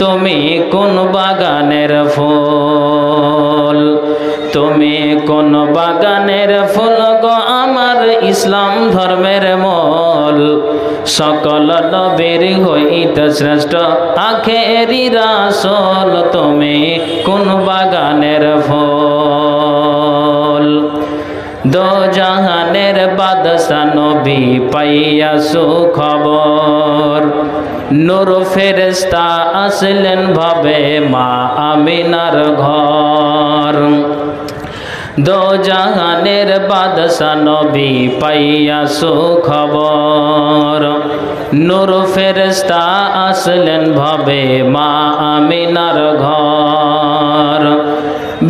তুমি কোন বাগানের ফুল, তুমি কোন বাগানের ফুল গো আমার ইসলাম ধর্মের মূল। সকল নবীর হইতে শ্রেষ্ঠ আখেরি রাসূল, তুমি কোন বাগানের ফুল। দো জাহানের বাদশা নবী পাইয়া সুখবর, নূর ফেরেশতা আসলেন ভাবে মা আমিনার ঘর। দো জাহানের বাদশা নবী পাইয়া সুখবর, নূর ফেরেশতা আসলেন ভাবে মা আমিনার ঘর।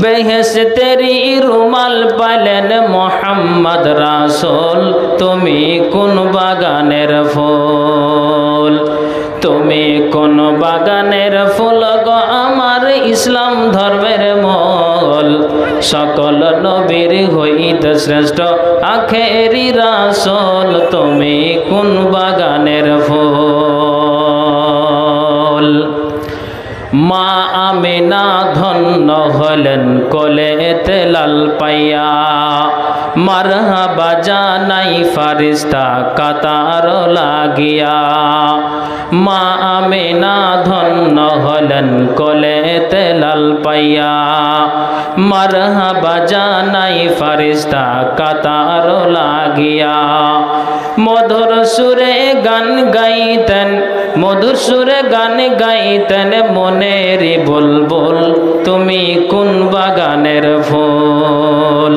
বেহেশতেরি রুমাল পাইলেন মোহাম্মদ রাসূল, তুমি কোন বাগানের ফুল, তুমি কোন বাগানের ফুল গো আমার ইসলাম ধর্মের মূল। সকল নবীর হইতে শ্রেষ্ঠ আখেরি রাসূল, তুমি কোন বাগানের ফুল। মা আমিনা ধন্য হলেন কোলেতে লাল পাইয়া, মারহাবা জানাই ফারিস্তা কাতার লাগিয়া। মা আমিনা ধন্য হলেন কোলেতে লাল পাইয়া, মারহাবা জানাই ফারিস্তা কাতার লাগিয়া। মধুর সুরে গান গাইতেন, মধুর সুরে গান গাইতেন মনের বুলবুল, তুমি কোন বাগানের ফুল,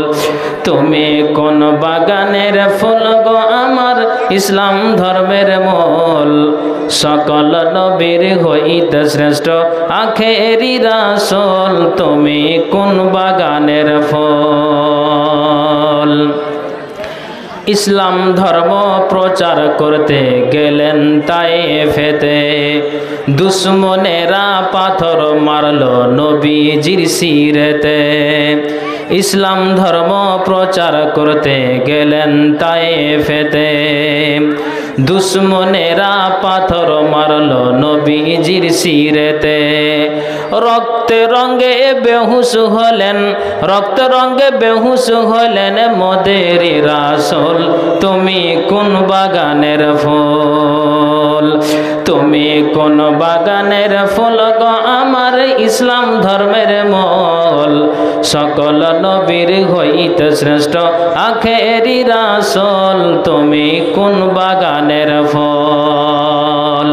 তুমি কোন বাগানের ফুল গো আমার ইসলাম ধর্মের মূল। সকল নবীর হইতে শ্রেষ্ঠ আখেরি রাসূল, তুমি কোন বাগানের ফুল। ইসলাম ধর্ম প্রচার করতে গেলেন তায়েফেতে, দুশ্মনেরা পাথর মারলো নবীজির শিরেতে। ইসলাম ধর্ম প্রচার করতে গেলেন তায়েফেতে, দুশ্মনেরা পাথর মারলো নবীজির শিরেতে। রক্তে রঙে বেহুশ হলেন, রক্ত রঙে বেহুশ হলেন মোদের রাসূল, তুমি কোন বাগানের ফুল, তুমি কোন বাগানের ফুল গো আমার ইসলাম ধর্মের মূল। সকল নবীর হইতে শ্রেষ্ঠ আখেরি রাসূল, তুমি কোন বাগানের ফুল।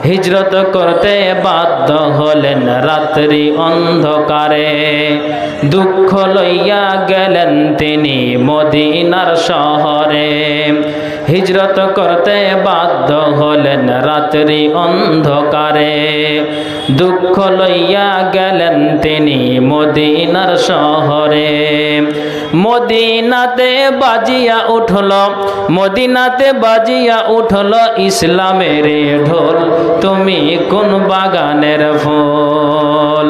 হিজরত করতে বাধ্য হলেন রাত্রি অন্ধকারে, দুঃখ লইয়া গেলেন তিনি মদিনার শহরে। হিজরত করতে বাধ্য হলেন রাত্রি অন্ধকারে, দুঃখ লইয়া গেলেন তিনি মদিনার শহরে। মদিনাতে বাজিয়া উঠল, মদিনাতে বাজিয়া উঠল ইসলামের ঢোল, তুমি কোন বাগানের ফুল,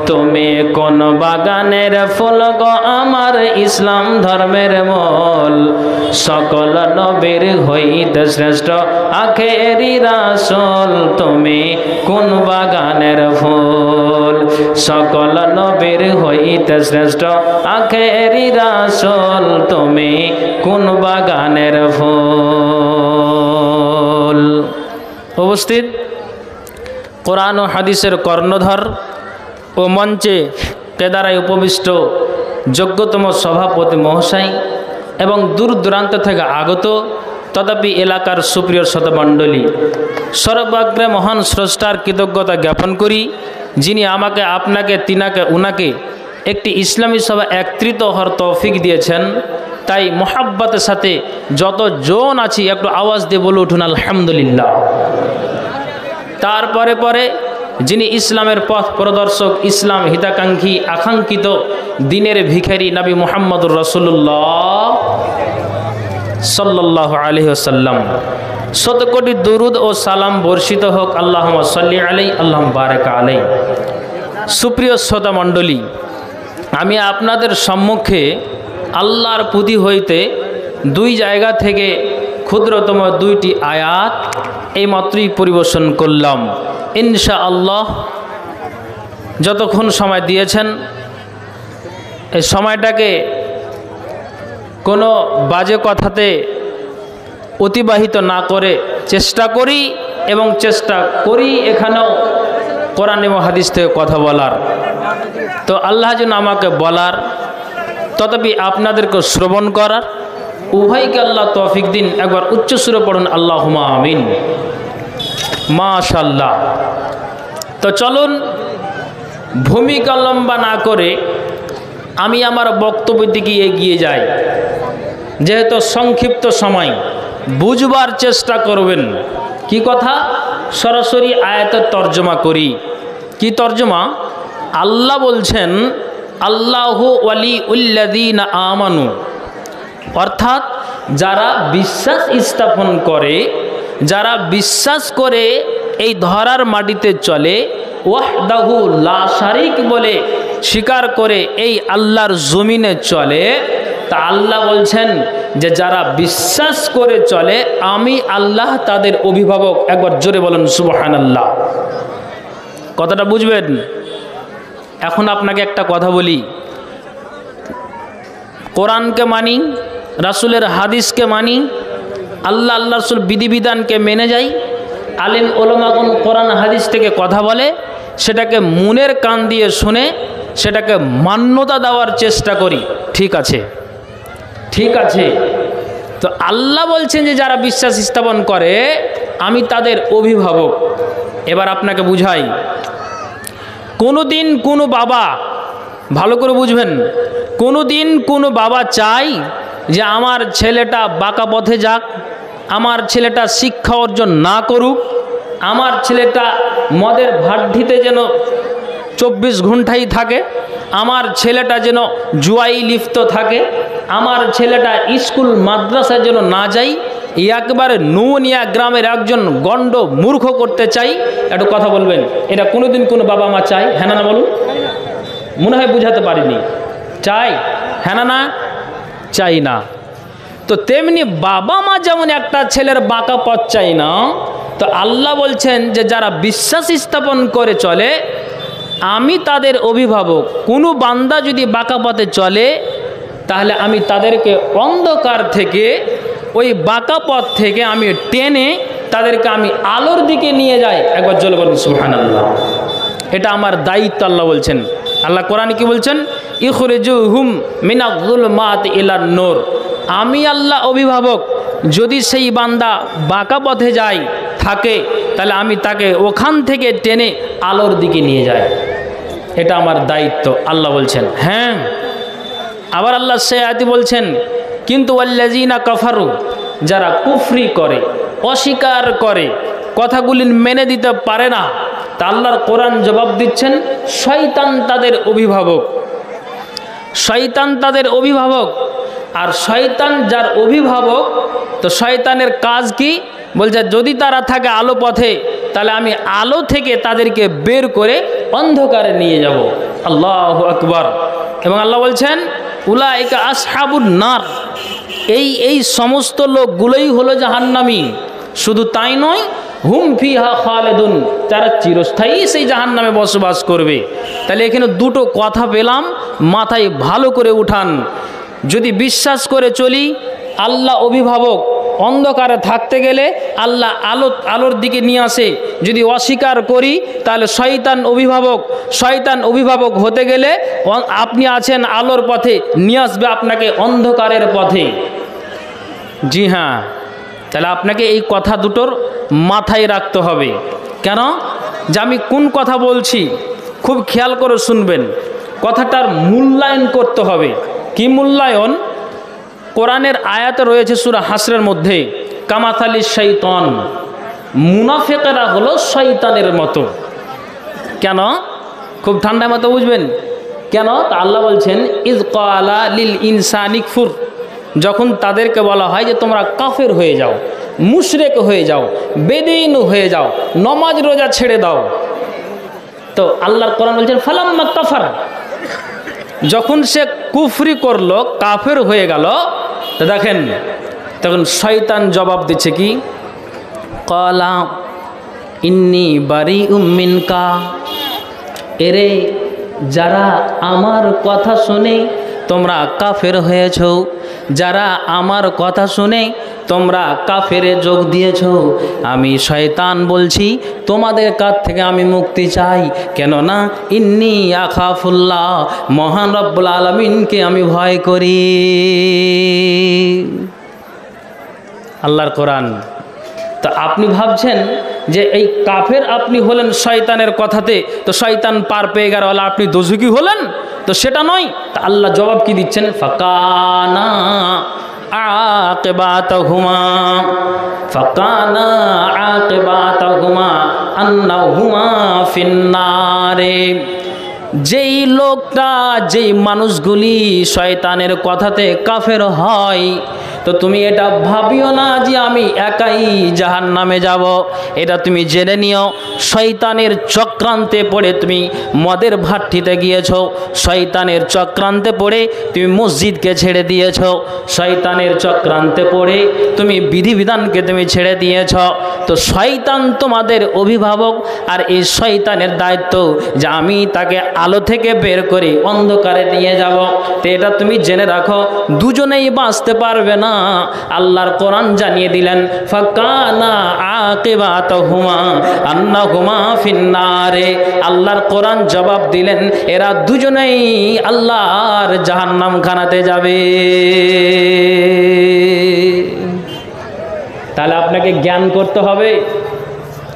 তুমি কোন বাগানের ফুল গো আমার ইসলাম ধর্মের মূল। সকল নবীর হইতে শ্রেষ্ঠ আখেরি রাসূল, তুমি কোন বাগানের ফুল। সকল নবীর হইতে শ্রেষ্ঠ আখেরি রাসূল, তুমি কোন বাগানের ফুল। উপস্থিত কোরআন ও হাদিসের কর্ণধর ও মঞ্চে কেদারায় উপবিষ্ট যোগ্যতম সভাপতি মহাশয় এবং দূর দূরান্ত থেকে আগত তথাপি এলাকার সুপ্রিয় শতমণ্ডলী, সর্বাগ্রে মহান স্রষ্টার কৃতজ্ঞতা জ্ঞাপন করি, যিনি আমাকে আপনাকে তিনাকে উনাকে একটি ইসলামী সভা একত্রিত হওয়ার তৌফিক দিয়েছেন। তাই মোহাব্বতের সাথে যত জন আছি একটু আওয়াজ দিয়ে বলে উঠুন আলহামদুলিল্লাহ। তারপরে পরে যিনি ইসলামের পথ প্রদর্শক, ইসলাম হিতাকাঙ্ক্ষী আকাঙ্ক্ষিত দিনের ভিখারি নবী মুহাম্মদুর রাসূলুল্লাহ সাল্লাল্লাহু আলাইহি ওয়াসাল্লাম, শত কোটি দুরুদ ও সালাম বর্ষিত হোক আল্লাহুম্মা সাল্লি আলাইহি আল্লাহুম্মা বারিক আলাইহি। সুপ্রিয় শ্রোতা মণ্ডলী, আমি আপনাদের সম্মুখে আল্লাহর পুঁথি হইতে দুই জায়গা থেকে ক্ষুদ্রতম দুইটি আয়াত এইমাত্রই পরিবেশন করলাম। ইনশাআল্লাহ যতক্ষণ সময় দিয়েছেন এই সময়টাকে কোনো বাজে কথাতে অতিবাহিত না করে চেষ্টা করি এবং চেষ্টা করি এখানেও কোরআন এবং হাদিস থেকে কথা বলার। তো আল্লাহ যেন আমাকে বলার তথাপি আপনাদেরকে শ্রবণ করার উভয়কে আল্লাহ তৌফিক দিন। একবার উচ্চ সুরে পড়ুন আল্লাহুম্মা আমিন। মাশাআল্লাহ। তো চলুন ভূমিকা লম্বা না করে আমি আমার বক্তব্য দিকে এগিয়ে যাই। যেহেতু সংক্ষিপ্ত সময় বুঝবার চেষ্টা করবেন। কি কথা? সরাসরি আয়াতের তর্জমা করি। কি তর্জমা? আল্লাহ বলছেন আল্লাহু ওয়ালিউল্লাযীনা আমানু, অর্থাৎ যারা বিশ্বাস স্থাপন করে, যারা বিশ্বাস করে এই ধরার মাটিতে চলে, ওয়াহদাহু লা শারিক বলে স্বীকার করে এই আল্লাহর জমিনে চলে, তা আল্লাহ বলছেন যে যারা বিশ্বাস করে চলে আমি আল্লাহ তাদের অভিভাবক। একবার জোরে বলেন সুবহানাল্লাহ। কথাটা বুঝবেন? এখন আপনাকে একটা কথা বলি, কোরআনকে মানি, রাসূলের হাদিসকে মানি, আল্লাহ আল্লাহ রাসূল বিধিবিধানকে মেনে যাই, আলেম ওলামাগণ কোরআন হাদিস থেকে কথা বলে, সেটাকে মনের কান দিয়ে শুনে সেটাকে মান্যতা দেওয়ার চেষ্টা করি। ঠিক আছে, ঠিক আছে। তো আল্লাহ বলছেন যে যারা বিশ্বাস স্থাপন করে আমি তাদের অভিভাবক। এবার আপনাকে বুঝাই, কোনো দিন কোনো বাবা, ভালো করে বুঝবেন, কোনো দিন কোনো বাবা চাই যে আমার ছেলেটা বাঁকা পথে যাক, আমার ছেলেটা শিক্ষা অর্জন না করুক, আমার ছেলেটা মদের ভাড্ডিতে যেন 24 ঘন্টাই থাকে, আমার ছেলেটা যেন জুয়াই লিপ্ত থাকে, আমার ছেলেটা স্কুল মাদ্রাসায় যেন না যাই, একবারে নুনিয়া গ্রামের একজন গণ্ড মূর্খ করতে চাই। একটু কথা বলবেন, এটা কোনোদিন কোনো বাবা মা চাই? হ্যাঁ না বলুন। মনে হয় বুঝাতে পারিনি। চাই? হ্যাঁ না? চাই না। তো তেমনি বাবা মা যেমন একটা ছেলের বাঁকা পথ চাই না, তো আল্লাহ বলছেন যে যারা বিশ্বাস স্থাপন করে চলে আমি তাদের অভিভাবক। কোনো বান্দা যদি বাঁকা পথে চলে তাহলে আমি তাদেরকে অন্ধকার থেকে, ওই বাঁকা পথ থেকে আমি টেনে তাদেরকে আমি আলোর দিকে নিয়ে যাই। একবার জোরে বলুন সুবহানাল্লাহ। এটা আমার দায়িত্ব আল্লাহ বলছেন। আল্লাহ কোরআনে কি বলছেন? ইখরিজুহুম মিনাজ-যুলুমাতি ইলান নূর। আমি আল্লাহ অভিভাবক। যদি সেই বান্দা বাঁকা পথে যায় থাকে তাহলে আমি তাকে ওখান থেকে টেনে আলোর দিকে নিয়ে যাই। এটা আমার দায়িত্ব আল্লাহ বলছেন। হ্যাঁ, আবার আল্লাহ সে আয়াতে বলছেন কিন্তু ওয়াল্লাযীনা কাফারু, যারা কুফরি করে, অস্বীকার করে, কথাগুলি মেনে দিতে পারে না, তা আল্লাহর কোরআন জবাব দিচ্ছেন শয়তান তাদের অভিভাবক। শয়তান তাদের অভিভাবক। আর শয়তান যার অভিভাবক, তো শয়তানের কাজ কি? বলছে যদি তারা থাকে আলো পথে তাহলে আমি আলো থেকে তাদেরকে বের করে অন্ধকারে নিয়ে যাব। আল্লাহু আকবার। এবং আল্লাহ বলছেন উলাইকা আসহাবুন নার, এই সমস্ত লোকগুলোই হলো জাহান্নামী। শুধু তাই নয়, হুম ফিহা খালিদুন, তারা চিরস্থায়ী সেই জাহান্নামে বসবাস করবে। তাহলে এখানে দুটো কথা পেলাম, মাথায় ভালো করে উঠান। যদি বিশ্বাস করে চলি আল্লাহ অভিভাবক, অন্ধকারে থাকতে গেলে আল্লাহ আলোর দিকে নিয়ে আসে। যদি অস্বীকার করি তাহলে শয়তান অভিভাবক। শয়তান অভিভাবক হতে গেলে আপনি আছেন আলোর পথে, নিয়ে আসবে আপনাকে অন্ধকারের পথে। জি হ্যাঁ, তাহলে আপনাকে এই কথা দুটোর মাথায় রাখতে হবে। কেন? যে আমি কোন কথা বলছি খুব খেয়াল করে শুনবেন। কথাটার মূল্যায়ন করতে হবে। কি মূল্যায়ন? কোরআনের আয়াতে রয়েছে সূরা হাসরের মধ্যে, কামাথালি শয়তান, মুনাফিকরা হলো শয়তানের মতো। কেন? খুব ঠান্ডা মতো বুঝবেন কেন। তা আল্লাহ বলছেন ইজ ক্বালা লিল ইনসানি কফুর, যখন তাদেরকে বলা হয় যে তোমরা কাফের হয়ে যাও, মুশরিক হয়ে যাও, বেদিন হয়ে যাও, নমাজ রোজা ছেড়ে দাও, তো আল্লাহর কোরআন বলছেন ফালাম্মা কাফার, যখন সে কুফরি করলো, কাফের হয়ে গেল, তো দেখেন তখন শয়তান জবাব দিচ্ছে কি? ক্বালা ইন্নী বারিউম মিনকা, এরে যারা আমার কথা শুনে তোমরা কাফের হয়েছ, যারা আমার কথা শুনে তোমরা কাফেরে যোগ দিয়েছ, আমি শয়তান বলছি তোমাদের কাছ থেকে আমি মুক্তি চাই। কেননা ইন্নী আখাফুল্লাহ, মহান রব্বুল আলামিনকে আমি ভয় করি। আল্লাহর কোরআন। তো আপনি ভাবছেন যে এই কাফের আপনি হলেন শয়তানের কথাতে, তো শয়তান পার পেয়ে গেল, আপনি দোজখী হলেন, তো সেটা নয়। তা আল্লাহ জবাব কি দিচ্ছেন? ফাকানা আকিবাতাহুমা, ফাকানা আকিবাতাহুমা আন্নাহুমা ফিন্নারে। যেই লোকটা, যেই মানুষগুলি শয়তানের কথাতে কাফের হয়, তো তুমি এটা ভাবিও না যে আমি একাই জাহান্নামে যাব। এটা তুমি জেনে নিও, শয়তানের চক্রান্তে পড়ে তুমি মদের ভাট্টিতে গিয়েছো, শয়তানের চক্রান্তে পড়ে তুমি মসজিদকে ছেড়ে দিয়েছো, শয়তানের চক্রান্তে পড়ে তুমি বিধিবিধানকে তুমি ছেড়ে দিয়েছ। তো শয়তান তোমাদের অভিভাবক, আর এই শয়তানের দায়িত্ব যে আমি তাকে আলো থেকে বের করে অন্ধকারে নিয়ে যাব। তো এটা তুমি জেনে রাখো, দুজনেই বাঁচতে পারবে না। আল্লাহর কোরআন জানিয়ে দিলেন ফাকানা আকিবাতুহুমা আন্নাহুমা ফিন্নারে। আল্লাহর কোরআন জবাব দিলেন এরা দুজনেই আল্লাহর জাহান্নাম খানাতে যাবে। তাহলে আপনাকে জ্ঞান করতে হবে।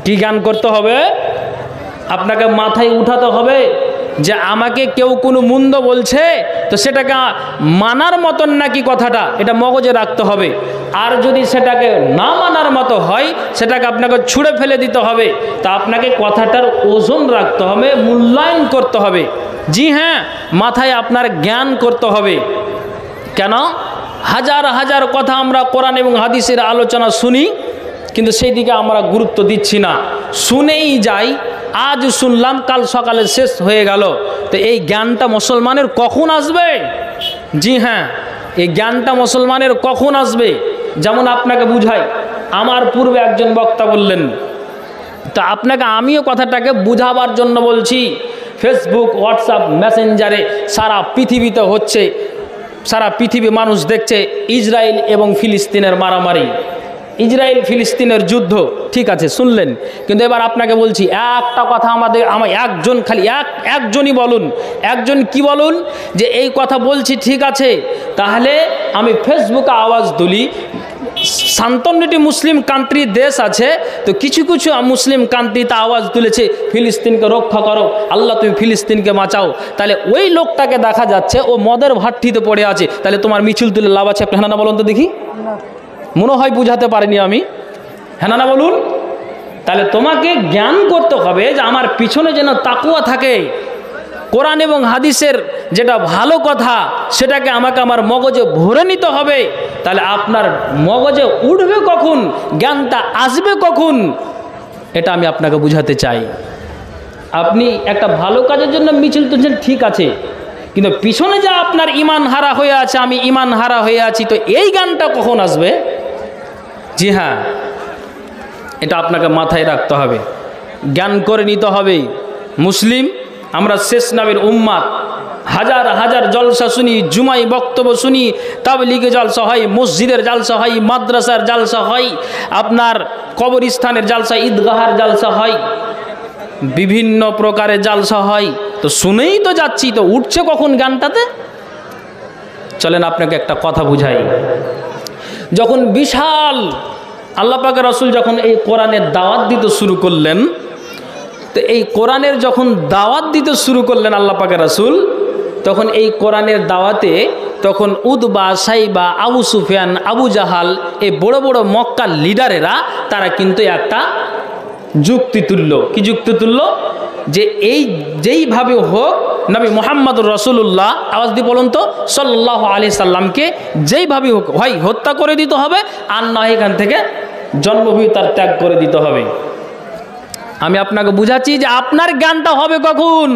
কি জ্ঞান করতে হবে? আপনাকে মাথায় উঠাতে হবে যে আমাকে কেউ কোনো মন্দ বলছে, তো সেটাকে মানার মতন নাকি কথাটা, এটা মগজে রাখতে হবে। আর যদি সেটাকে না মানার মতো হয়, সেটাকে আপনাকে ছুঁড়ে ফেলে দিতে হবে। তা আপনাকে কথাটার ওজন রাখতে হবে, মূল্যায়ন করতে হবে। জি হ্যাঁ, মাথায় আপনার জ্ঞান করতে হবে। কেন? হাজার হাজার কথা আমরা কোরআন এবং হাদিসের আলোচনা শুনি, কিন্তু সেই দিকে আমরা গুরুত্ব দিচ্ছি না, শুনেই যাই। আজ শুনলাম, কাল সকালে শেষ হয়ে গেল। তো এই জ্ঞানটা মুসলমানের কখন আসবে? জি হ্যাঁ, এই জ্ঞানটা মুসলমানের কখন আসবে? যেমন আপনাকে বুঝাই, আমার পূর্বে একজন বক্তা বললেন, তা আপনাকে আমিও কথাটাকে বুঝাবার জন্য বলছি। ফেসবুক, হোয়াটসঅ্যাপ, মেসেঞ্জারে সারা পৃথিবীতে হচ্ছে, সারা পৃথিবী মানুষ দেখছে ইসরায়েল এবং ফিলিস্তিনের মারামারি, ইসরায়েল ফিলিস্তিনের যুদ্ধ। ঠিক আছে, শুনলেন, কিন্তু এবার আপনাকে বলছি একটা কথা, আমার একজন, খালি একজনই বলুন, একজন কি বলুন যে এই কথা বলছি ঠিক আছে, তাহলে আমি ফেসবুকে আওয়াজ তুলি। 57টি মুসলিম কান্ট্রি দেশ আছে, তো কিছু কিছু মুসলিম কান্ট্রিতে আওয়াজ তুলেছে ফিলিস্তিনকে রক্ষা করো, আল্লাহ তুমি ফিলিস্তিনকে বাঁচাও। তাহলে ওই লোকটাকে দেখা যাচ্ছে ও মদের ভাট্টিতে পড়ে আছে, তাহলে তোমার মিছিল তুলে লাভ আছে? হ্যাঁ না বলুন তো দেখি। মনে হয় বুঝাতে পারিনি আমি, হ্যাঁ না বলুন। তাহলে তোমাকে জ্ঞান করতে হবে যে আমার পিছনে যেন তাকুয়া থাকে, কোরআন এবং হাদিসের যেটা ভালো কথা সেটাকে আমাকে আমার মগজে ভরে নিতে হবে। তাহলে আপনার মগজে উঠবে কখন, জ্ঞানটা আসবে কখন, এটা আমি আপনাকে বুঝাতে চাই। আপনি একটা ভালো কাজের জন্য মিছিল তুলছেন, ঠিক আছে, কিন্তু পিছনে যা আপনার ইমান হারা হয়ে আছে, আমি ইমান হারা হয়ে আছি, তো এই জ্ঞানটা কখন আসবে? জি হ্যাঁ, এটা আপনাকে মাথায় রাখতে হবে, জ্ঞান করে নিতে হবে। মুসলিম আমরা শেষ নবীর উম্মাত, হাজার হাজার জলসা শুনি, জুমাই বক্তব্য শুনি, তাবলীগে জলসা হয়, মসজিদের জলসা হয়, মাদ্রাসার জলসা হয়, আপনার কবরস্থানের জলসা, ঈদগাহের জলসা হয়, বিভিন্ন প্রকারের জলসা হয়। তো শুনেই তো যাচ্ছি, তো উঠছে কখন জ্ঞানটাতে? চলেন আপনাকে একটা কথা বুঝাই। যখন বিশাল আল্লাহ পাকের রাসূল যখন এই কোরআনের দাওয়াত দিতে শুরু করলেন, তো এই কোরআনের যখন দাওয়াত দিতে শুরু করলেন আল্লাহ পাকের রাসূল, তখন এই কোরআনের দাওয়াতে তখন উতবা, সাইবা, আবু সুফিয়ান, আবু জাহাল, এই বড় বড় মক্কার লিডারেরা তারা কিন্তু একটা যুক্তি তুলল। কি যুক্তি তুলল? যে এই যেইভাবে হোক নবী মুহাম্মদুর রাসূলুল্লাহ, আওয়াজ দিয়ে বলুন তো, সাল্লাল্লাহু আলাইহি সাল্লামকে যেইভাবে হোক হয় হত্যা করে দিতে হবে, আর না এখান থেকে জন্মভূমি তার ত্যাগ করে দিতে হবে। আমি আপনাকে বুঝাচ্ছি যে আপনার জ্ঞানটা হবে কখন,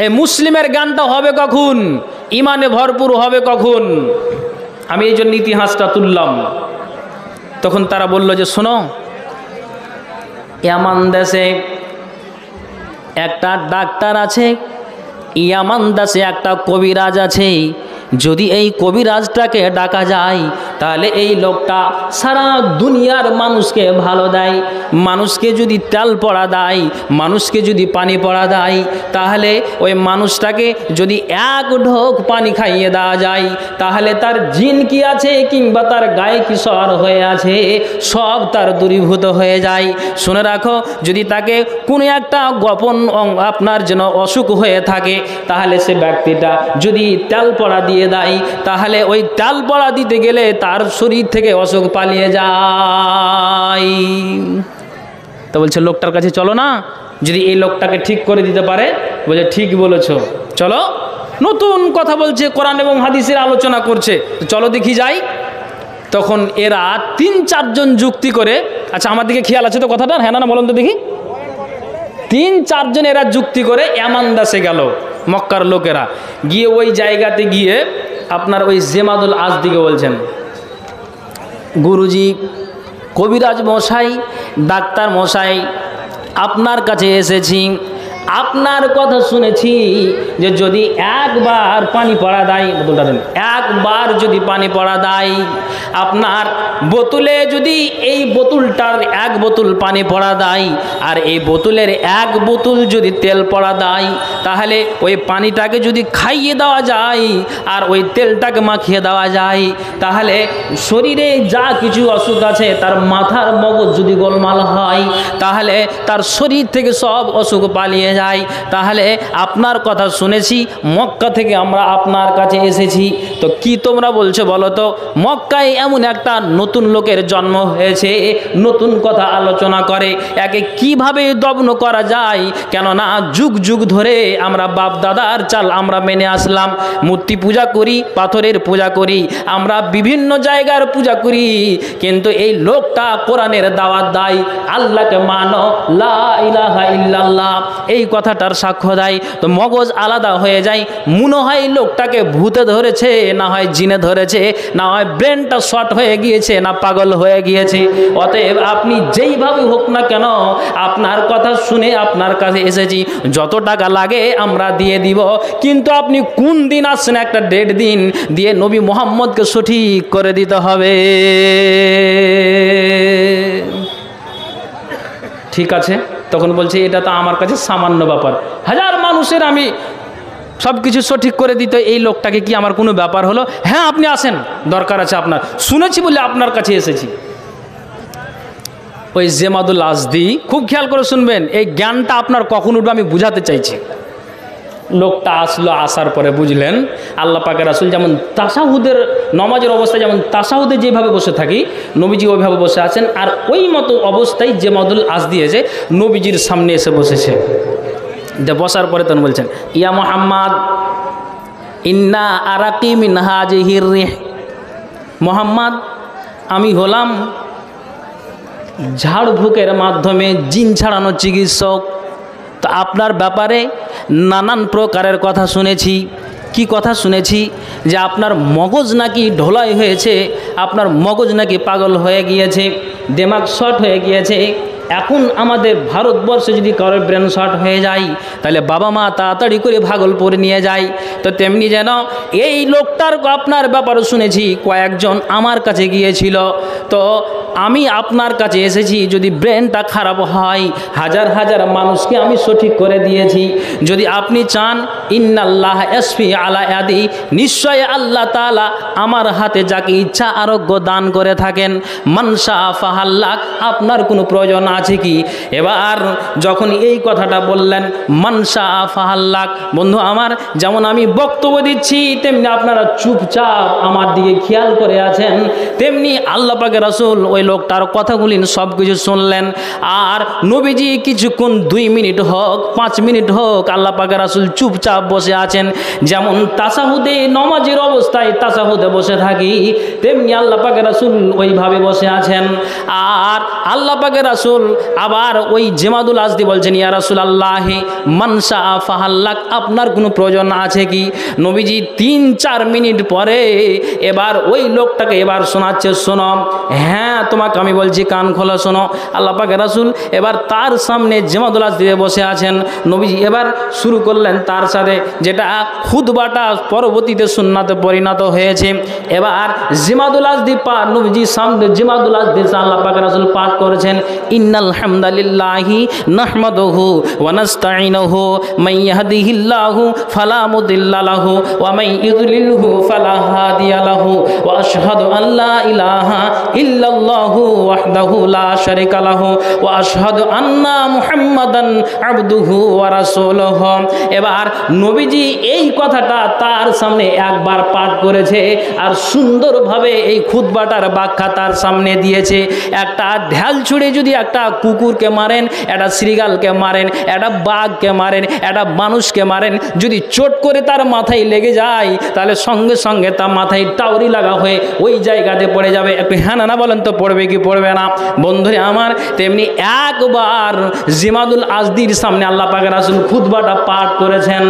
এই মুসলিমের জ্ঞানটা হবে কখন, ইমানে ভরপুর হবে কখন। আমি এই জন্য ইতিহাসটা তুললাম। তখন তারা বলল যে শোনো, ইয়ামান দেশে একটা ডাক্তার আছে, ইয়ামান দেশে একটা কবিরাজ আছে। যদি এই কবিরাজটাকে ডাকা যায় তাহলে এই লোকটা সারা দুনিয়ার মানুষকে ভালো দেয়। মানুষকে যদি তেল পড়া দেয়, মানুষকে যদি পানি পড়া দেয়, তাহলে ওই মানুষটাকে যদি এক ঢোক পানি খাইয়ে দেওয়া যায় তাহলে তার জিন কি আছে কিংবা তার গায়ে কি সর হয়ে আছে সব তার দূরীভূত হয়ে যায়। শুনে রাখো, যদি তাকে কোনো একটা গোপন আপনার যেন অসুখ হয়ে থাকে তাহলে সে ব্যক্তিটা যদি তেল পড়া দিয়ে দেয় তাহলে ওই তেল পড়া দিতে গেলে তার শরীর থেকে অসুখ পালিয়ে যায়। তো বলছে লোকটার কাছে চলো না, যদি এই লোকটাকে ঠিক করে দিতে পারে। বলছে ঠিক বলেছ, চলো। নতুন কথা বলছে, কোরআন এবং হাদিসের আলোচনা করছে, চলো দেখি যাই। তখন এরা 3-4 জন যুক্তি করে, আচ্ছা আমার দিকে খেয়াল আছে তো কথাটা, হ্যাঁ না বলুন তো দেখি। 3-4 জন এরা যুক্তি করে ইয়ামান দেশে গেল, মক্কার লোকেরা গিয়ে ওই জায়গাতে গিয়ে আপনার ওই জেমাদুল আজদিকে বলছেন, গুরুজি, কবিরাজ মশাই, ডাক্তার মশাই, আপনার কাছে এসেছি, আপনার কথা শুনেছি যে যদি একবার পানি পড়া দেয়, বোতলটা দেন, একবার যদি পানি পড়া দেয় আপনার বোতলে, যদি এই বোতলটার 1 বোতল পানি পড়া দেয় আর এই বোতলের 1 বোতল যদি তেল পড়া দেয় তাহলে ওই পানিটাকে যদি খাইয়ে দেওয়া যায় আর ওই তেলটাকে মাখিয়ে দেওয়া যায় তাহলে শরীরে যা কিছু অসুখ আছে, তার মাথার মগজ যদি গোলমাল হয় তাহলে তার শরীর থেকে সব অসুখ পালিয়ে যায়। তাহলে আপনার কথা শুনেছি, মক্কা থেকে আমরা আপনার কাছে এসেছি। তো কি তোমরা বলছো বলো তো? মক্কায় এমন একটা নতুন লোকের জন্ম হয়েছে, নতুন কথা আলোচনা করে, একে কিভাবে দমন করা যায়। কেননা যুগ যুগ ধরে আমরা বাপ দাদার চাল আমরা মেনে আসলাম, মূর্তি পূজা করি, পাথরের পূজা করি, আমরা বিভিন্ন জায়গার পূজা করি, কিন্তু এই লোকটা কোরআনের দাওয়াত দেয়, আল্লাহকে মানো, লা ইলাহা ইল্লাল্লাহ, এই কথাটার সাক্ষ্য দেয়। তো মগজ আলাদা হয়ে যায়, মনে হয় লোকটাকে ভূতে ধরেছে, না হয় জিনে ধরেছে, না হয় ব্রেনটা শর্ট হয়ে গিয়েছে, না পাগল হয়ে গিয়েছে। অতএব আপনি যেইভাবে হোক না কেন, আপনার কথা শুনে আপনার কাছে এসেছি, যত টাকা লাগে আমরা দিয়ে দিব, কিন্তু আপনি কোন দিন আসছেন একটা ডেট দিন দিয়ে নবী মুহাম্মদকে সঠিক করে দিতে হবে। ঠিক আছে। তখন বলছে এটা তো আমার কাছে সামান্য ব্যাপার, 1000 মানুষের আমি সব কিছু সঠিক করে দিতে, এই লোকটাকে কি আমার কোনো ব্যাপার হলো? হ্যাঁ আপনি আসেন, দরকার আছে আপনার, শুনেছি বলে আপনার কাছে এসেছি। ওই জেমাদুল আজদি, খুব খেয়াল করে শুনবেন, এই জ্ঞানটা আপনার কখন উঠবে আমি বুঝাতে চাইছি। লোকটা আসলো, আসার পরে বুঝলেন আল্লাহ পাকের রাসূল যেমন তাশাহুদের নামাজের অবস্থায় যেমন তাশাহুদে যেভাবে বসে থাকি নবীজি ওইভাবে বসে আছেন, আর ওই মতো অবস্থায় জেমাদুল আজদি এসে নবীজির সামনে এসে বসেছে। যে বসার পরে তখন বলছেন, ইয়া মুহাম্মদ ইন্না আরাকি মিন হাজিহির রিহ, মুহাম্মদ আমি হলাম ঝাড়ফুঁকের মাধ্যমে জিন ছাড়ানো চিকিৎসক। তো আপনার ব্যাপারে নানান প্রকারের কথা শুনেছি। কি কথা শুনেছি? যে আপনার মগজ নাকি ঢোলাই হয়েছে, আপনার মগজ নাকি পাগল হয়ে গিয়েছে, দিমাগ শর্ট হয়ে গিয়েছে। এখন আমাদের ভারতবর্ষে যদি কারোর ব্রেন শর্ট হয়ে যায় তাহলে বাবা মা তাড়াতাড়ি করে ভাগলপুর নিয়ে যায়। তো তেমনি যেন এই লোকটার আপনার ব্যাপারে শুনেছি, কয়েকজন আমার কাছে গিয়েছিল, তো আমি আপনার কাছে এসেছি, যদি ব্রেনটা খারাপ হয় 1000 1000 মানুষকে আমি সঠিক করে দিয়েছি। যদি আপনি চান, ইন্নাল্লাহ ইয়াশফি আলা ইয়াদি, নিশ্চয় আল্লাহ তাআলা আমার হাতে যাকে ইচ্ছা আরোগ্য দান করে থাকেন, মানসা ফাহাল্লাক, আপনার কোনো প্রয়োজন আছে কি? এবার যখন এই কথাটা বললেন মানসা ফাহাল্লাক, বন্ধু আমার, যেমন আমি বক্তব্য দিচ্ছি তেমনি আপনারা চুপচাপ আমার দিকে খেয়াল করে আছেন, তেমনি আল্লাহ পাকের রাসূল ওই লোকটার কথাগুলি সব কিছু শুনলেন। আর নবীজি কিছুক্ষণ 2 মিনিট হোক 5 মিনিট হোক আল্লাহ পাকের রাসূল চুপচাপ বসে আছেন। যেমন তাশাহুদে নামাজের অবস্থায় তাশাহুদে বসে থাকি, তেমনি আল্লাহ পাকের রাসূল ওইভাবে বসে আছেন। আর আল্লাহ পাকের রাসূল আবার ওই জেমাদুল আজদি বলছেন, ইয়া রাসূলুল্লাহ মানসা ফাহাল্লাক, আপনার কোনো প্রয়োজন আছে কি? নবীজি 3-4 মিনিট পরে এবার ওই লোকটাকে এবার শোনাচ্ছে, শোনো, হ্যাঁ তোমাকে আমি বলছি, কান খোলা শোনো। আল্লাহ পাকের রাসূল এবার তার সামনে জিমাদুল আসদিয়ে বসে আছেন। নবীজি এবার শুরু করলেন তার সাথে, যেটা খুতবাটা পরবর্তীতে সুন্নাতে পরিণত হয়েছে। এবার জিমাদুল আসদি নবীজি সামনে জিমাদুল আসদি আল্লাহ পাকের রাসূল পাঠ করেছেন, ইন্নাল হামদালিল্লাহি নাহমাদুহু ওয়া নাস্তাঈনুহু মান ইয়াহদিহিল্লাহু ফালা মুদিল্লা লাহু ওয়া মান ইউদ্লিলহু ফালা হাদিয়া লাহু ওয়া আশহাদু আল্লা ইলাহা ইল্লাল্লাহু ওয়াহদাহু লা শারীকা লাহু ওয়া আশহাদু আন্না মুহাম্মাদান আবদুহু ওয়া রাসূলুহু। এবার নবীজি এই কথাটা তার সামনে একবার পাঠ করেছে আর সুন্দরভাবে এই খুতবাটার ব্যাখ্যা তার সামনে দিয়েছে। একটা ঢাল ছুঁড়ে যদি একটা কুকুরকে মারেন, একটা শ্রীগালকে মারেন, একটা বাঘকে মারেন, একটা মানুষকে মারেন, যদি চোট করে তার মাথায় লেগে যায় তাহলে সঙ্গে সঙ্গে তার মাথায় টাউরি লাগা হয়ে ওই জায়গাতে পড়ে যাবে। একটু হ্যাঁ না বলেন তো, পড়বে কি পড়বে না? বন্ধুরা আমার, তেমনি একবার জিমাদুল আসদির সামনে আল্লাহ পাকের রাসূল খুতবাটা পাঠ করেছেন।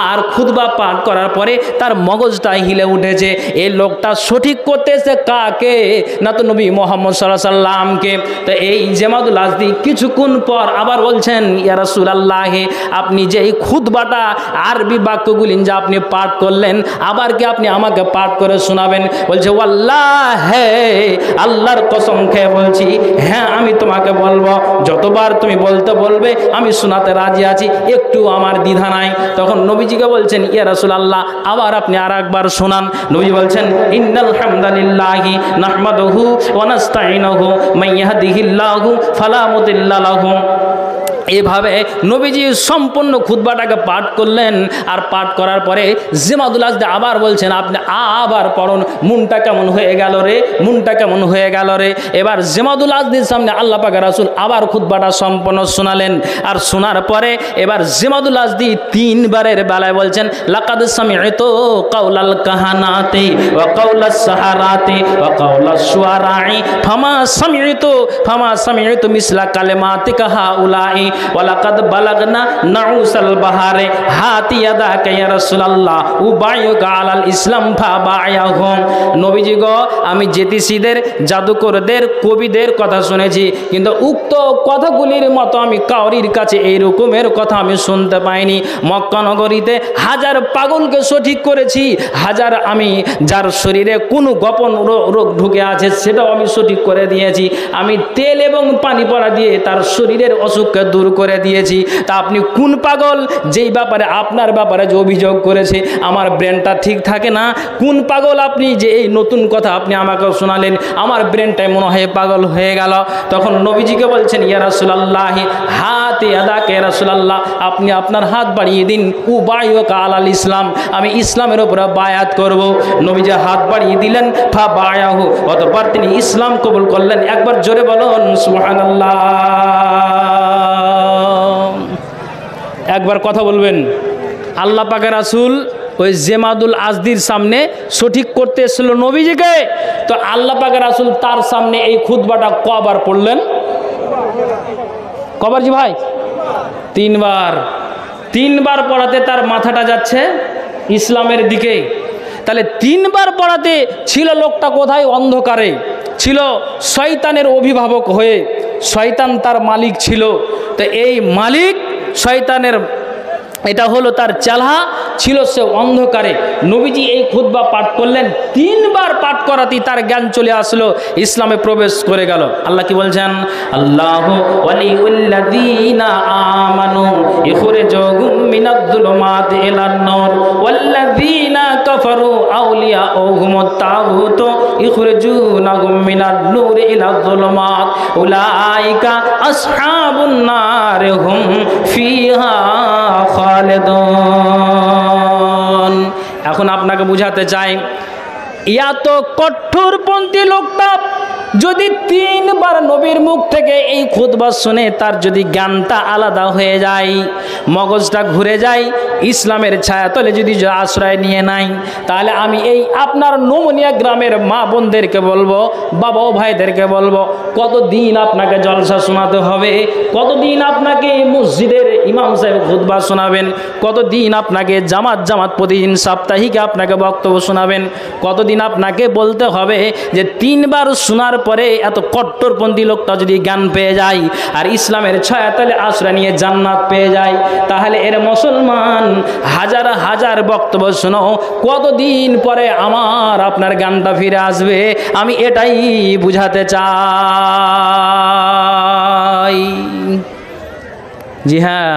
আর খুতবা পাঠ করার পরে তার মগজটা হিলে উঠেছে। এই লোকটা সঠিক করতেছে কাকে? না তো নবী মুহাম্মদ সাল্লাল্লাহু আলাইহি সাল্লামকে। তো এই জিমাদুল আসদি কিছুক্ষণ পর আবার বলছেন, ইয়া রাসূলুল্লাহ, আপনি যে এই খুতবাটা আরবি বাক্যগুলি যা আপনি পাঠ করলেন, আবার কি আপনি আমাকে পাঠ করে শোনাবেন? বলছে, ওয়াল্লাহি, আল্লাহর কসম খেয়ে বলছি, হ্যাঁ আমি তোমাকে বলবো, যতবার তুমি বলতে বলবে আমি শোনাতে রাজি আছি, একটু আমার দ্বিধা নাই। তখন নবীজিকে বলছেন, ইয়া রাসূলুল্লাহ, আবার আপনি আর একবার শোনান। নবী বলছেন, ইন্নাল হামদালিল্লাহি নাহমাদুহু ওয়া নাস্তাঈনুহু মান ইয়াহদিহিল্লাহু ফালা মুদিল্লা লাহু। এভাবে নবীজি সম্পূর্ণ খুতবাটাকে পাঠ করলেন। আর পাঠ করার পরে জিমাদুল আসদি আবার বলছেন, আপনি আবার পড়ুন, মনটা কেমন হয়ে গেল রে, মনটা কেমন হয়ে গেল রে। এবার জিমাদুল আসদির সামনে আল্লাহ পাকের রাসূল আবার খুতবাটা সম্পূর্ণ শোনালেন। আর শোনার পরে এবার জিমাদুল আসদি তিনবারের বেলায় বলছেন, লাকাদ সামি'তু কাওলাল কাহানাতি ওয়া কাওলাস সাহারাতি ওয়া কাওলাস শুআরা'i ফামা সামি'তু মিসলা কালিমাতিকা হাউলাই ওয়ালাকাদ বালাগনা নাউসাল বাহারে হাতিয়াদাকা ইয়া রাসূলুল্লাহ উবাইয়ুকা আলাল ইসলাম ফাবায়াহুম। নবীজি গো, আমি জ্যোতিষীদের, জাদুকরদের, কবিদের কথা শুনেছি, কিন্তু উক্ত কথাগুলির মতো আমি কাউরির কাছে এই রকমের কথা আমি শুনতে পাইনি। মক্কা নগরীতে হাজার পাগলকে সঠিক করেছি, হাজার আমি যার শরীরে কোনো গোপন রোগ ঢুকে আছে সেটাও আমি সঠিক করে দিয়েছি। আমি তেল এবং পানি পড়া দিয়ে তার শরীরের অসুখকে দূর করে দিয়েছি। তা আপনি কোন পাগল যেই ব্যাপারে আপনার ব্যাপারে যে অভিযোগ করেছে আমার ব্রেনটা ঠিক থাকে না? কোন পাগল আপনি যে এই নতুন কথা আপনি আমাকে শোনালেন, আমার ব্রেনটাই মনে হয় পাগল হয়ে গেল। তখন নবীজিকে বলছেন, ইয়া রাসূলুল্লাহ, হাত ইয়াদাকে রাসূলুল্লাহ, আপনি আপনার হাত বাড়িয়ে দিন, উবাইয়ুকা আলাল ইসলাম, আমি ইসলামের উপরে বায়াত করব। নবীজি হাত বাড়িয়ে দিলেন, ফাবায়াহু, অতঃপর তিনি ইসলাম কবুল করলেন। একবার জোরে বলুন সুবহানাল্লাহ। একবার কথা বলবেন। আল্লাহ পাকের রাসূল ওই জিমাদুল আসদির সামনে সঠিক করতে এসেছিল নবীজিকে। তো আল্লাহ পাকের রাসূল তার সামনে এই খুতবাটা কবার পড়লেন? কবার জি ভাই? তিনবার। তিনবার পড়াতে তার মাথাটা যাচ্ছে ইসলামের দিকে। তাহলে তিনবার পড়াতে ছিল লোকটা কোথায়? অন্ধকারে ছিল, শয়তানের অভিভাবক হয়ে। শয়তান তার মালিক ছিল। তো এই মালিক শয়তানের, এটা হলো তার চালা ছিল, সে অন্ধকারে। নবীজি এই খুতবা পাঠ করলেন, তিনবার পাঠ করাতেই তার জ্ঞান চলে আসলো, ইসলামে প্রবেশ করে গেল। আল্লাহ কি বলছেন? আল্লাহু ওয়ালিউল্লাযীনা আমানু ইখরিজুহুম মিনাজ-যুলুমাতি ইলান নূর ওয়াল্লাযীনা কাফারু আউলিয়াউহুমুত তাগুত ইখরিজুনাহুম মিনান-নূরি ইলাজ-যুলুমাত উলাইকা আসহাবুন নার হুম ফিহা খালিদুন। এখন আপনাকে বুঝাতে চাই, এত কঠোরপন্থী লোকটা যদি তিনবার নবীর মুখ থেকে এই খুতবা শুনে তার যদি জ্ঞানটা আলাদা হয়ে যায়, মগজটা ঘুরে যায়, ইসলামের ছায়াতলে যদি আশ্রয় নিয়ে নাই, তাহলে আমি এই আপনার নমুনিয়া গ্রামের মা বোনদেরকে বলবো, বাবা ও ভাইদেরকে বলবো, কতদিন আপনাকে জলসা শোনাতে হবে? কতদিন আপনাকে মসজিদের ইমাম সাহেব খুতবা শোনাবেন? কতদিন আপনাকে জামাত প্রতিদিন সাপ্তাহিকে আপনাকে বক্তব্য শোনাবেন? কতদিন আপনাকে বলতে হবে যে তিনবার শোনার তারপরে এত কট্টরপন্থী লোকটা যদি জ্ঞান পেয়ে যায় আর ইসলামের ছায়াতলে আশ্রয় নিয়ে জান্নাত পেয়ে যায়, তাহলে এর মুসলমান হাজার হাজার বক্তব্য শোনো, কতদিন পরে আমার আপনার জ্ঞানটা ফিরে আসবে? আমি এটাই বুঝাতে চাই। জি হ্যাঁ,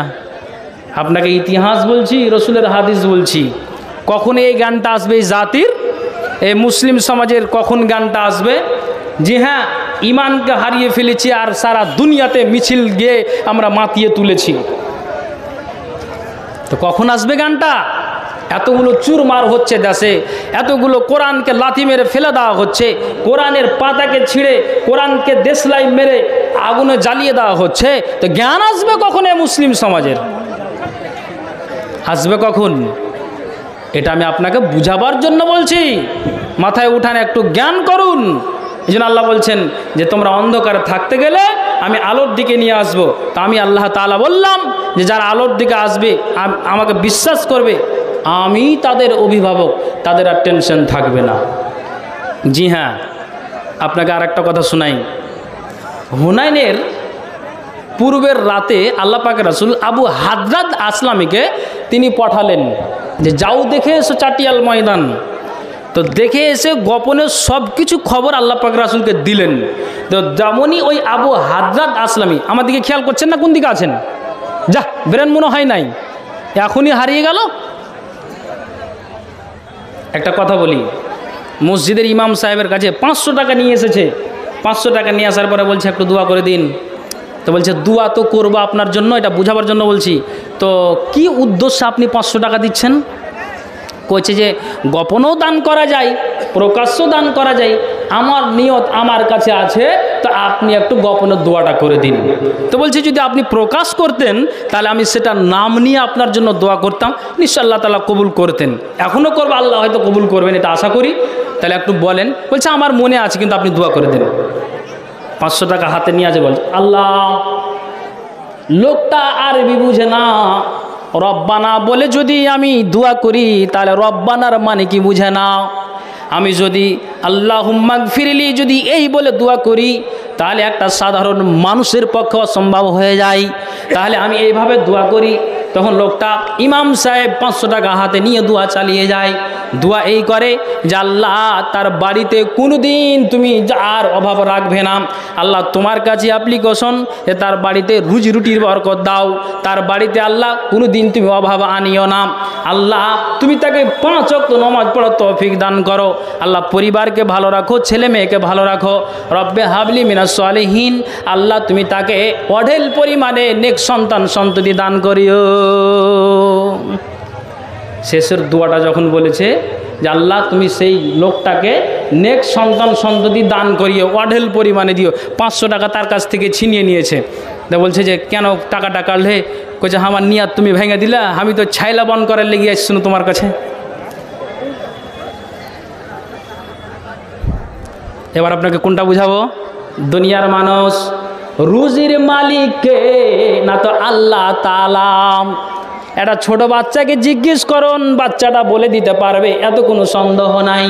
আপনাকে ইতিহাস বলছি, রসুলের হাদিস বলছি। কখন এই জ্ঞানটা আসবে এই জাতির, এই মুসলিম সমাজের কখন জ্ঞানটা আসবে? জি হ্যাঁ, ইমানকে হারিয়ে ফেলেছি আর সারা দুনিয়াতে মিছিল গিয়ে আমরা মাতিয়ে তুলেছি। তো কখন আসবে জ্ঞানটা? এতগুলো চুরমার হচ্ছে দেশে, এতগুলো কোরআনকে লাথি মেরে ফেলে দেওয়া হচ্ছে, কোরআনের পাতাকে ছিঁড়ে কোরআনকে দেশলাই মেরে আগুনে জ্বালিয়ে দেওয়া হচ্ছে। তো জ্ঞান আসবে কখন এই মুসলিম সমাজের? আসবে কখন? এটা আমি আপনাকে বুঝাবার জন্য বলছি। মাথায় উঠান, একটু জ্ঞান করুন। এই জন্য আল্লাহ বলছেন যে তোমরা অন্ধকারে থাকতে গেলে আমি আলোর দিকে নিয়ে আসবো। তা আমি আল্লাহ তাআলা বললাম যে যারা আলোর দিকে আসবে, আমাকে বিশ্বাস করবে, আমি তাদের অভিভাবক, তাদের আর টেনশন থাকবে না। জি হ্যাঁ, আপনাকে আর একটা কথা শোনাই। হুনাইনের পূর্বের রাতে আল্লাহ পাকের রাসূল আবু হাদরাদ আসলামীকে তিনি পাঠালেন যে যাও দেখে এসো চাটিয়াল ময়দান। তো দেখে এসে গোপনে সব কিছু খবর আল্লাহ পাক রাসূলকে দিলেন। তো যেমনই ওই আবু হাদরাদ আসলামী, আমার দিকে খেয়াল করছেন না? কোন দিকে আছেন? যা, ব্রেন মনে হয় নাই, এখনই হারিয়ে গেল। একটা কথা বলি, মসজিদের ইমাম সাহেবের কাছে 500 টাকা নিয়ে এসেছে। 500 টাকা নিয়ে আসার পরে বলছে একটু দোয়া করে দিন। তো বলছে দোয়া তো করবো আপনার জন্য, এটা বুঝাবার জন্য বলছি। তো কি উদ্দেশ্যে আপনি 500 টাকা দিচ্ছেন? কইছে যে গোপনেও দান করা যায়, প্রকাশ্য দান করা যায়, আমার নিয়ত আমার কাছে আছে, তো আপনি একটু গোপনে দোয়াটা করে দিন। তো বলছে যদি আপনি প্রকাশ করতেন তাহলে আমি সেটা নাম নিয়ে আপনার জন্য দোয়া করতাম, নিশ্চয় আল্লাহ তাআলা কবুল করতেন। এখনও করবো, আল্লাহ হয়তো কবুল করবেন, এটা আশা করি। তাহলে একটু বলেন। বলছে আমার মনে আছে, কিন্তু আপনি দোয়া করে দেন। 500 টাকা হাতে নিয়ে আছে, বলছে আল্লাহ। লোকটা আরবি বুঝে না, রব্বানা বলে যদি আমি দোয়া করি তাহলে রব্বানার মানে কি বুঝে না। আমি যদি আল্লাহুম্মা গফিরলি যদি এই বলে দোয়া করি তাহলে একটা সাধারণ মানুষের পক্ষে অসম্ভব হয়ে যায়। তাহলে আমি এইভাবে দোয়া করি। তখন লোকটা ইমাম সাহেব 500 টাকা হাতে নিয়ে দোয়া চালিয়ে যায়। দোয়া এই করে যে আল্লাহ তার বাড়িতে কোনো দিন তুমি আর অভাব রাখবে না। আল্লাহ তোমার কাছে অ্যাপ্লিকেশন যে তার বাড়িতে রুজি রুটির বরকত দাও, তার বাড়িতে আল্লাহ কোনো দিন তুমি অভাব আনিও না। আল্লাহ তুমি তাকে 5 ওয়াক্ত নামাজ পড়ার তৌফিক দান করো। আল্লাহ পরিবারকে ভালো রাখো, ছেলে মেয়েকে ভালো রাখো। রব্বে হাবলি মিনাস সালিহিন, আল্লাহ তুমি তাকে অঢেল পরিমাণে নেক সন্তান সন্ততি দান করিও। শেষের দোয়াটা যখন বলেছে যে আল্লাহ তুমি সেই লোকটাকে নেক সন্তান সন্ততি দান করিও, অঢেল পরিমাণে দিও। 500 টাকা তার কাছ থেকে ছিনিয়ে নিয়েছে। তা বলছে যে কেন টাকাটা কাটলে? কইছে আমার নিয়াত তুমি ভেঙে দিলা, আমি তো ছাইলা বন করার লেগে আসছি তোমার কাছে। এবার আপনাকে কোনটা বুঝাবো? দুনিয়ার মানুষ রুজির মালিককে না তো আল্লাহ তাআলা। একটা ছোট বাচ্চাকে জিজ্ঞেস করুন, বাচ্চাটা বলে দিতে পারবে, এত কোনো সন্দেহ নাই।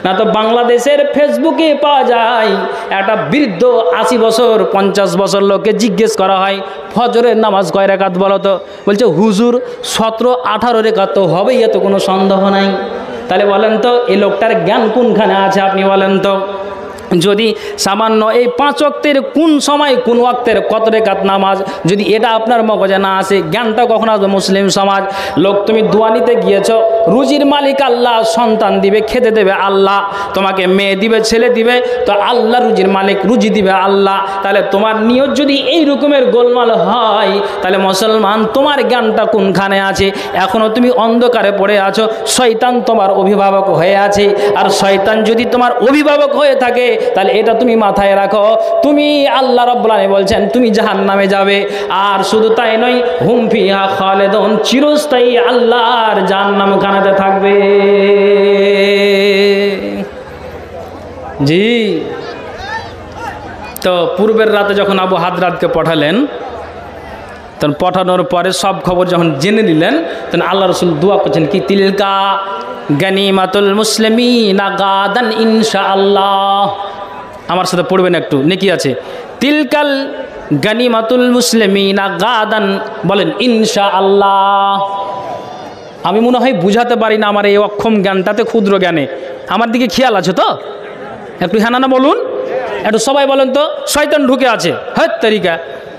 না তো বাংলাদেশের ফেসবুকে পাওয়া যায় একটা বৃদ্ধ 80 বছর 50 বছর লোককে জিজ্ঞেস করা হয় ফজরের নামাজ কয় রাকাত বলো তো? বলছে হুজুর 17-18 রেখাত তো হবেই, এত কোনো সন্দেহ নাই। তাহলে বলেন তো এই লোকটার জ্ঞান কোনখানে আছে? আপনি বলেন তো। যদি সামান্য এই 5 ওয়াক্তের কোন সময় কোন ওয়াক্তের কত রেখাত নামাজ যদি এটা আপনার মগজে না আসে, জ্ঞানটা কখন আসবে? মুসলিম সমাজ লোক তুমি দোয়া নিতে গিয়েছ, রুজির মালিক আল্লাহ, সন্তান দিবে, খেতে দেবে আল্লাহ, তোমাকে মেয়ে দিবে, ছেলে দিবে, তো আল্লাহ রুজির মালিক, রুজি দিবে আল্লাহ। তাহলে তোমার নিয়ত যদি এই রকমের গোলমাল হয় তাহলে মুসলমান তোমার জ্ঞানটা কোনখানে আছে? এখনও তুমি অন্ধকারে পড়ে আছো, শয়তান তোমার অভিভাবক হয়ে আছে। আর শয়তান যদি তোমার অভিভাবক হয়ে থাকে তাহলে এটা তুমি মাথায় রাখো, তুমি আল্লাহ রাব্বুল আলামিন বলছেন তুমি জাহান্নামে যাবে। আর শুধু তাই নয়, হুম ফিহা খালিদুন, চিরস্থায়ী আল্লাহর জাহান্নামখানাতে থাকবে। জি। তো পূর্বের রাতে যখন আবু হাদরাদকে পাঠালেন, তখন পাঠানোর পরে সব খবর যখন জেনে নিলেন, তখন আল্লাহ রসুল দোয়া করছেন কি তিলকা গানিমাতুল মুসলিমিনা গাদান ইনশাআল্লাহ। আমার সাথে পড়বেন একটু, নেকি আছে। তিলকাল গানিমাতুল মুসলিমিনা গাদান, বলেন ইনশাআল্লাহ। আমি মনে হয় বুঝাতে পারি না আমার এই অক্ষম জ্ঞানটাতে, ক্ষুদ্র জ্ঞানে। আমার দিকে খেয়াল আছে তো? একটু হ্যাঁ না বলুন, একটু সবাই বলেন তো। শয়তান ঢুকে আছে, হ্যাঁ তরিকা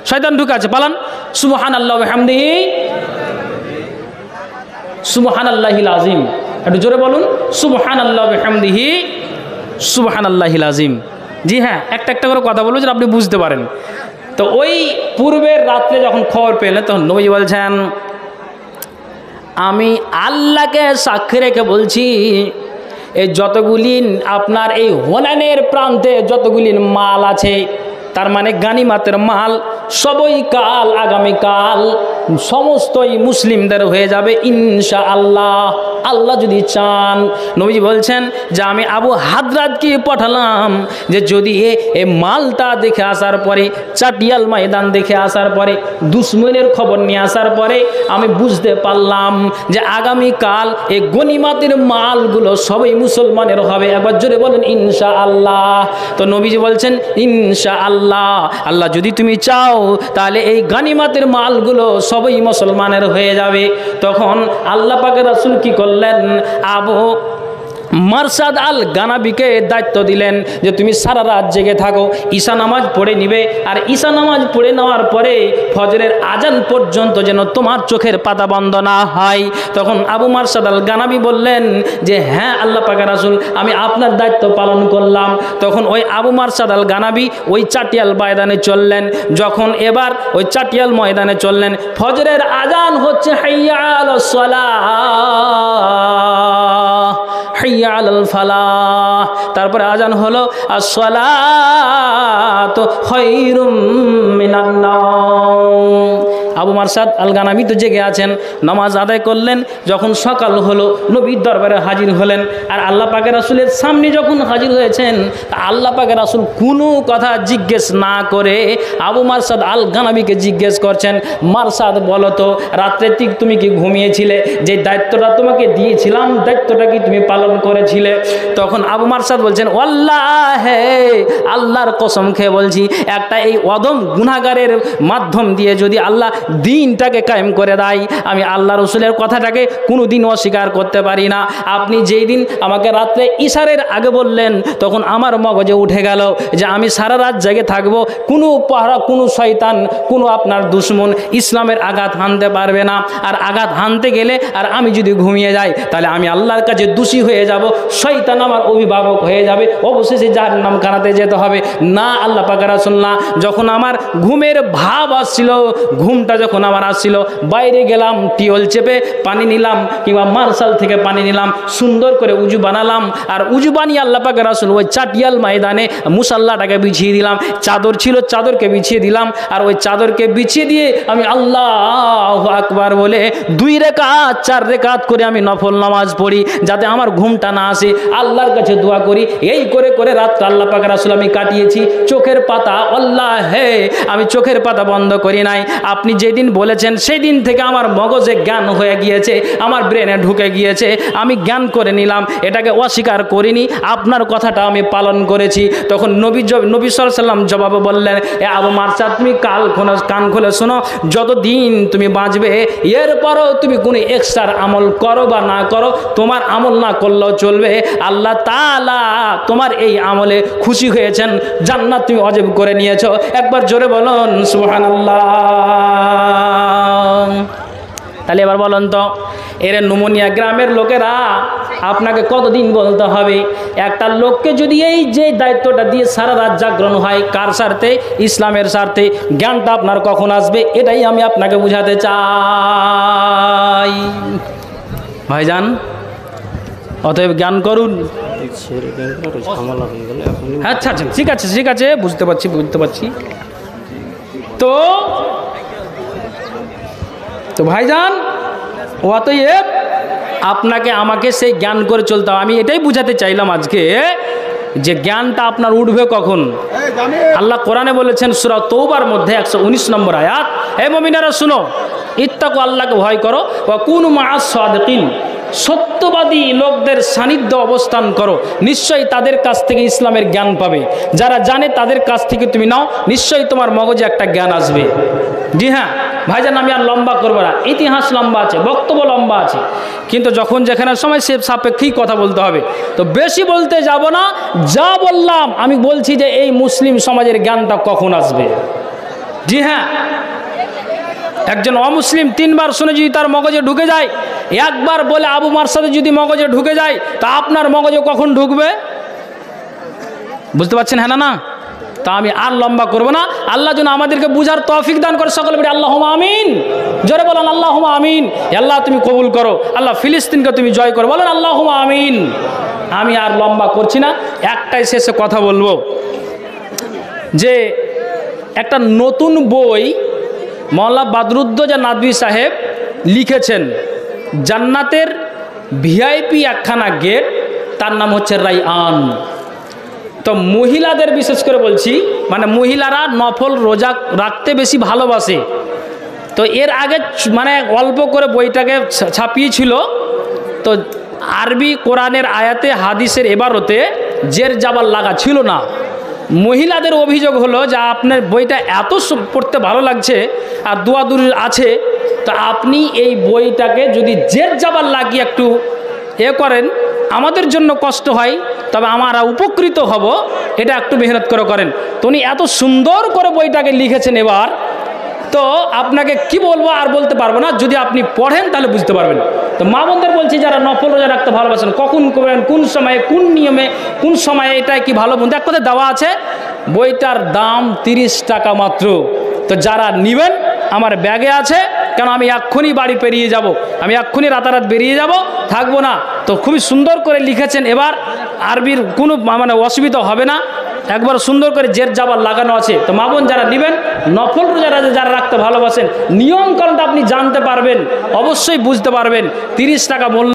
শয়তান ঢুকে আছে, পালান। সুবহানাল্লাহ ওয়া বিহামদিহি সুবহানাল্লাহিল আযীম, একটু জোরে বলুন সুবহানাল্লাহ ওয়া বিহামদিহি সুবহানাল্লাহিল আযীম। জি হ্যাঁ, একটা একটা করে কথা বলবো যেন আপনি বুঝতে পারেন। তো ওই পূর্বের রাত্রে যখন খবর পেলেন তখন নবীজি বলছেন, আমি আল্লাহকে সাক্ষী রেখে বলছি, এই যতগুলি আপনার এই হোনানের প্রান্তে যতগুলি মাল আছে, তার মানে গানিমাতের মাল, সবই কাল আগামীকাল সমস্তই মুসলিমদের হয়ে যাবে ইনশাআল্লাহ, আল্লাহ যদি চান। নবীজি বলছেন যে আমি আবু হাদরাতকে পাঠালাম যে যদি এই মালটা দেখে আসার পরে, চাটিয়াল ময়দান দেখে আসার পরে, দুশ্মনের খবর নিয়ে আসার পরে আমি বুঝতে পারলাম যে আগামীকাল এই গনিমাতের মালগুলো সবই মুসলমানের হবে। একবার জোরে বলেন ইনশাআল্লাহ। তো নবীজি বলছেন ইনশাআল্লাহ, আল্লাহ যদি তুমি চাও তাহলে এই গানিমাতের মালগুলো সবই মুসলমানের হয়ে যাবে। তখন আল্লাহ পাকের রাসূল কি করলেন, আবু মারসাদ আল গানাবিকে দায়িত্ব দিলেন যে তুমি সারা রাত জেগে থাকো, ঈশা নামাজ পড়ে নিবে, আর ঈশা নামাজ পড়ে নেওয়ার পরে ফজরের আজান পর্যন্ত যেন তোমার চোখের পাতা বন্ধ না হয়। তখন আবু মারসাদ আল গানাবি বললেন যে হ্যাঁ আল্লাহ পাকের রাসূল, আমি আপনার দায়িত্ব পালন করলাম। তখন ওই আবু মারসাদ আল গানাবি ওই চাটিয়াল ময়দানে চললেন। যখন এবার ওই চাটিয়াল ময়দানে চললেন, ফজরের আজান হচ্ছে হাইয়া আলাস সালাহ হাইয়া আলাল ফালাহ, তারপরে আজান হলো আসসালাতু খায়রুম মিনান নাওম। আবু মারসাদ আল গানাবি তো জেগে আছেন, নামাজ আদায় করলেন। যখন সকাল হলো নবীর দরবারে হাজির হলেন, আর আল্লাহ পাকের রাসূলের সামনে যখন হাজির হয়েছেন, আল্লাহ পাকের রাসূল কোনো কথা জিজ্ঞেস না করে আবু মারসাদ আল গানাবিকে জিজ্ঞেস করছেন, মারসাদ বলো তো রাত্রে তুমি কি ঘুমিয়েছিলে? যে দায়িত্বটা তোমাকে দিয়েছিলাম দায়িত্বটা কি তুমি পালন করেছিলে? তখন আবু মারসাদ বলছেন, ওয়াল্লাহে, আল্লাহর কসম খেয়ে বলছি, একটা এই অদম গুনাহগারের মাধ্যম দিয়ে যদি আল্লাহ দিনটাকে কায়েম করে দেয়, আমি আল্লাহ রসুলের কথাটাকে কোনো দিন অস্বীকার করতে পারি না। আপনি যেই দিন আমাকে রাত্রে ইশারের আগে বললেন, তখন আমার মগজে উঠে গেল যে আমি সারা রাত জেগে থাকবো, কোনো পাহারা, কোনো শয়তান, কোনো আপনার দুশ্মন ইসলামের আঘাত হানতে পারবে না। আর আঘাত হানতে গেলে আর আমি যদি ঘুমিয়ে যাই তাহলে আমি আল্লাহর কাছে দোষী হয়ে যাব, শয়তান আমার অভিভাবক হয়ে যাবে, অবশেষে জাহান্নামখানাতে যেতে হবে না। আল্লাহ পাকের রাসূল না, যখন আমার ঘুমের ভাব আসছিল, ঘুমটা যখন আমার আসছিল, বাইরে গেলাম, টিউবওয়েল চেপে পানি নিলাম কিংবা মার্শাল থেকে পানি নিলাম, সুন্দর করে উজু বানালাম, আর উজু বানিয়ে আল্লাহ পাকের রাসূল ওই চাটিয়াল ময়দানে মুসাল্লাটাকে বিছিয়ে দিলাম। চাদর ছিল, চাদরকে বিছিয়ে দিলাম, আর ওই চাদরকে বিছিয়ে দিয়ে আমি আল্লাহু আকবার বলে 2 রাকাত 4 রাকাত করে আমি নফল নামাজ পড়ি, যাতে আমার ঘুমটা না আসে। আল্লাহর কাছে দোয়া করি। এই করে করে রাতটা আল্লাহ পাকের রাসূল আমি কাটিয়েছি। চোখের পাতা, আল্লাহ হে, আমি চোখের পাতা বন্ধ করি নাই। আপনি যেদিন বলেছেন সেই দিন থেকে আমার মগজে জ্ঞান হয়ে গিয়েছে, আমার ব্রেনে ঢুকে গিয়েছে, আমি জ্ঞান করে নিলাম, এটাকে অস্বীকার করিনি, আপনার কথাটা আমি পালন করেছি। তখন নবী সাল্লাল্লাহু আলাইহি ওয়াসাল্লাম জবাবে বললেন, এ আবু মারসাদ, তুমি কান খুলে শোনো, যতদিন তুমি বাঁচবে এরপরও তুমি কোনো এক্সট্রা আমল করো বা না করো, তোমার আমল না করলেও চলবে। আল্লাহ তাআলা তোমার এই আমলে খুশি হয়েছেন, জান্নাত তুমি ওয়াজিব করে নিয়েছো। একবার জোরে বলুন সুবহানাল্লাহ। তাহলে এবার বলুন তো, এর নুমনিয়া গ্রামের লোকেরা আপনাকে কতদিন বলতে হবে? একটা লোককে যদি এই যে দায়িত্বটা দিয়ে সারা রাত জাগরণ হয়, কার স্বার্থে? ইসলামের স্বার্থে। জ্ঞানটা আপনার কখন আসবে এটাই আমি আপনাকে বুঝাতে চাই ভাইজান। অতএব জ্ঞান করুন। আচ্ছা আচ্ছা, ঠিক আছে ঠিক আছে, বুঝতে পারছি। তো ভাইজান, অতএব আপনাকে আমাকে সেই জ্ঞান করে চলতে হবে। আমি এটাই বুঝাতে চাইলাম আজকে যে জ্ঞানটা আপনার উঠবে কখন। আল্লাহ কোরআনে বলেছেন সূরা তওবার মধ্যে 119 নম্বর আয়াত, হে মুমিনেরা শুনো, ইত্তাকু, আল্লাহকে ভয় করো, ওয়া কুনু মাআস সাদিকিন, সত্যবাদী লোকদের সান্নিধ্য অবস্থান করো, নিশ্চয়ই তাদের কাছ থেকে ইসলামের জ্ঞান পাবে। যারা জানে তাদের কাছ থেকে তুমি নাও, নিশ্চয়ই তোমার মগজে একটা জ্ঞান আসবে। জি হ্যাঁ ভাইজান, আমি আর লম্বা করবো না, ইতিহাস লম্বা আছে, বক্তব্য লম্বা আছে, কিন্তু যখন যেখানে সময় সে সাপেক্ষেই কথা বলতে হবে। তো বেশি বলতে যাব না, যা বললাম আমি বলছি যে এই মুসলিম সমাজের জ্ঞানটা কখন আসবে। জি হ্যাঁ, একজন অমুসলিম 3 বার শুনে যদি তার মগজে ঢুকে যায়, একবার বলে আবু মারসাদের যদি মগজে ঢুকে যায়, তা আপনার মগজে কখন ঢুকবে? বুঝতে পারছেন? হ্যাঁ না? তা আমি আর লম্বা করব না। আল্লাহ যেন আমাদেরকে বুঝার তৌফিক দান করে। সকলে বলি আল্লাহুম্মা আমিন। জোরে বলেন আল্লাহুম্মা আমিন। আল্লাহ তুমি কবুল করো, আল্লাহ ফিলিস্তিনকে তুমি জয় করো, বলেন আল্লাহুম্মা আমিন। আমি আর লম্বা করছি না, একটাই শেষে কথা বলবো যে একটা নতুন বই মওলানা বদরুদ্দোজা নাদভী সাহেব লিখেছেন, জান্নাতের ভিআইপি একখানা গেট, তার নাম হচ্ছে রাইআন। তো মহিলাদের বিশেষ করে বলছি, মানে মহিলারা নফল রোজা রাখতে বেশি ভালোবাসে। তো এর আগে মানে অল্প করে বইটাকে ছাপিয়েছিল, তো আরবি কোরআনের আয়াতে হাদিসের এবারতে জের জাবাল লাগা ছিল না। মহিলাদের অভিযোগ হলো যে আপনার বইটা এত পড়তে ভালো লাগছে আর দোয়াদুরি আছে, তো আপনি এই বইটাকে যদি জের জাবাল লাগিয়ে একটু করেন, আমাদের জন্য কষ্ট হয়, তবে আমরা উপকৃত হব, এটা একটু মেহনত করে করেন। তো উনি এত সুন্দর করে বইটাকে লিখেছেন এবার, তো আপনাকে কি বলবো আর বলতে পারবো না, যদি আপনি পড়েন তাহলে বুঝতে পারবেন। তো মা বোনদের বলছি যারা নফল রোজা রাখতে ভালোবাসেন, কখন করবেন, কোন সময়ে, কোন নিয়মে, কোন সময়ে, এটাই কি ভালো বন্ধু এক কথা দেওয়া আছে। বইটার দাম 30 টাকা মাত্র। তো যারা নেবেন আমার ব্যাগে আছে, কেন আমি এক্ষুনি বাড়ি পেরিয়ে যাব, আমি এক্ষুনি রাতারাত বেরিয়ে যাব, থাকবো না। তো খুবই সুন্দর করে লিখেছেন, এবার আরবির কোনো মানে অসুবিধা হবে না, একবার সুন্দর করে জের জাবাল লাগানো আছে। তো মা বোন যারা নেবেন, নফল রোজা যারা রাখতে ভালোবাসেন, নিয়মকানুনটা আপনি জানতে পারবেন, অবশ্যই বুঝতে পারবেন। 30 টাকা মূল্য।